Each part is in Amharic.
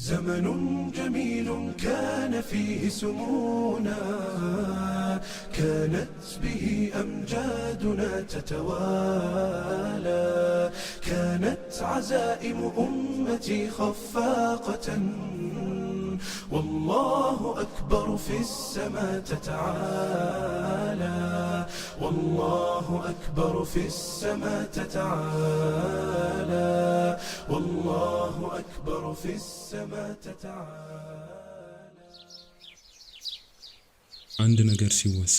زمن جميل كان فيه سمونا، كانت به أمجادنا تتوالى، كانت عزائم أمتي خفاقة، والله أكبر في السماء تتعالى، والله أكبر في السماء تتعالى، والله أكبر في السماء تتعالى. አንድ ነገር ሲወሳ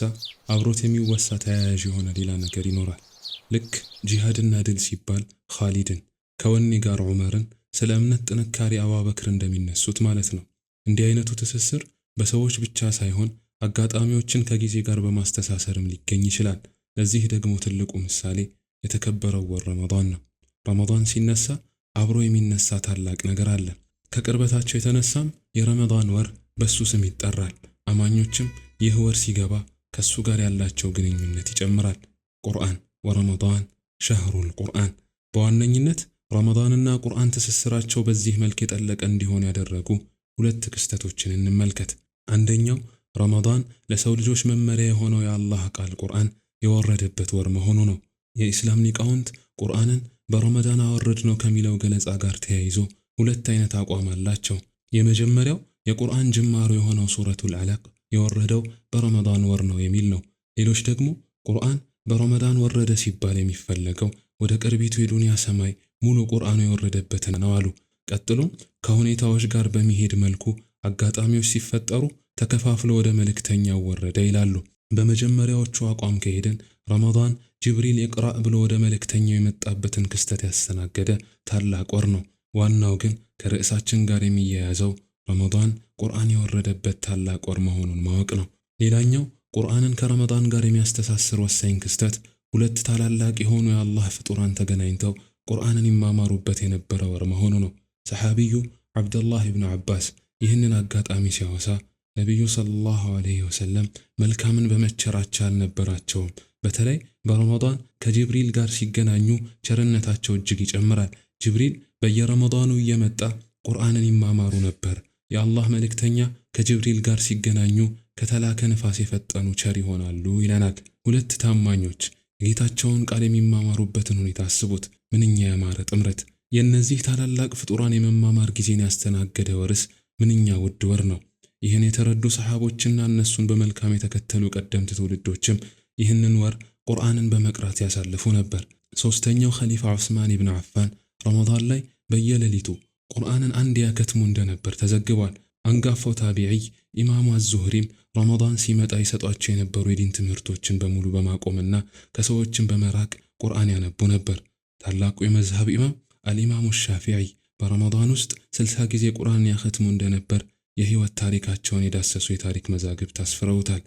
አብሮት የሚወሳ ተያያዥ የሆነ ሌላ ነገር ይኖራል። ልክ ጂሃድና ድል ሲባል ኻሊድን ከወኔ ጋር ዑመርን ስለ እምነት ጥንካሬ አቡበክር እንደሚነሱት ማለት ነው። እንዲህ አይነቱ ትስስር በሰዎች ብቻ ሳይሆን አጋጣሚዎችን ከጊዜ ጋር በማስተሳሰርም ሊገኝ ይችላል። ለዚህ ደግሞ ትልቁ ምሳሌ የተከበረው ወር ረመዳን ነው። ረመዳን ሲነሳ አብሮ የሚነሳ ታላቅ ነገር አለ። ከቅርበታቸው የተነሳም የረመዳን ወር በሱ ስም ይጠራል። አማኞችም ይህ ወር ሲገባ ከሱ ጋር ያላቸው ግንኙነት ይጨምራል። ቁርአን ወረመዳን ሸህሩል ቁርአን። በዋነኝነት ረመዳንና ቁርአን ትስስራቸው በዚህ መልክ የጠለቀ እንዲሆን ያደረጉ ሁለት ክስተቶችን እንመልከት። አንደኛው ረመዳን ለሰው ልጆች መመሪያ የሆነው የአላህ ቃል ቁርአን የወረደበት ወር መሆኑ ነው። የኢስላም ሊቃውንት ቁርአንን በረመዳን አወረድነው ከሚለው ገለጻ ጋር ተያይዞ ሁለት አይነት አቋም አላቸው። የመጀመሪያው የቁርአን ጅማሮ የሆነው ሱረቱል አለቅ የወረደው በረመዳን ወር ነው የሚል ነው። ሌሎች ደግሞ ቁርአን በረመዳን ወረደ ሲባል የሚፈለገው ወደ ቅርቢቱ የዱንያ ሰማይ ሙሉ ቁርአኑ የወረደበትን ነው አሉ። ቀጥሎም ከሁኔታዎች ጋር በሚሄድ መልኩ አጋጣሚዎች ሲፈጠሩ ተከፋፍሎ ወደ መልእክተኛው ወረደ ይላሉ። በመጀመሪያዎቹ አቋም ከሄደን ረመዳን ጅብሪል ይቅራእ ብሎ ወደ መልእክተኛው የመጣበትን ክስተት ያስተናገደ ታላቅ ወር ነው። ዋናው ግን ከርዕሳችን ጋር የሚያያዘው ረመዳን ቁርአን የወረደበት ታላቅ ወር መሆኑን ማወቅ ነው። ሌላኛው ቁርአንን ከረመዳን ጋር የሚያስተሳስር ወሳኝ ክስተት ሁለት ታላላቅ የሆኑ የአላህ ፍጡራን ተገናኝተው ቁርአንን ይማማሩበት የነበረ ወር መሆኑ ነው። ሰሐቢዩ አብደላህ ኢብኑ አባስ ይህንን አጋጣሚ ሲያወሳ ነቢዩ ሰለላሁ ዐለይሂ ወሰለም መልካምን በመቸራቸው አልነበራቸውም። በተለይ በረመዳን ከጅብሪል ጋር ሲገናኙ ቸርነታቸው እጅግ ይጨምራል። ጅብሪል በየረመዳኑ እየመጣ ቁርአንን ይማማሩ ነበር። የአላህ መልእክተኛ ከጅብሪል ጋር ሲገናኙ ከተላከ ንፋስ የፈጠኑ ቸር ይሆናሉ ይለናል። ሁለት ታማኞች ጌታቸውን ቃል የሚማማሩበትን ሁኔታ አስቡት። ምንኛ ያማረ ጥምረት! የእነዚህ ታላላቅ ፍጡራን የመማማር ጊዜን ያስተናገደ ወርስ ምንኛ ውድ ወር ነው! ይህን የተረዱ ሰሃቦችና እነሱን በመልካም የተከተሉ ቀደምት ትውልዶችም ይህንን ወር ቁርአንን በመቅራት ያሳልፉ ነበር። ሶስተኛው ኸሊፋ ዑስማን ኢብኑ አፋን ረመዳን ላይ በየሌሊቱ ቁርአንን አንድ ያከትሙ እንደነበር ተዘግቧል። አንጋፋው ታቢዒ ኢማሙ አዙህሪም ረመዳን ሲመጣ ይሰጧቸው የነበሩ የዲን ትምህርቶችን በሙሉ በማቆምና ከሰዎችን በመራቅ ቁርአን ያነቡ ነበር። ታላቁ የመዝሃብ ኢማም አልኢማሙ ሻፊዒ በረመዳን ውስጥ 60 ጊዜ ቁርአንን ያከትሙ እንደነበር የህይወት ታሪካቸውን የዳሰሱ የታሪክ መዛግብት አስፍረውታል።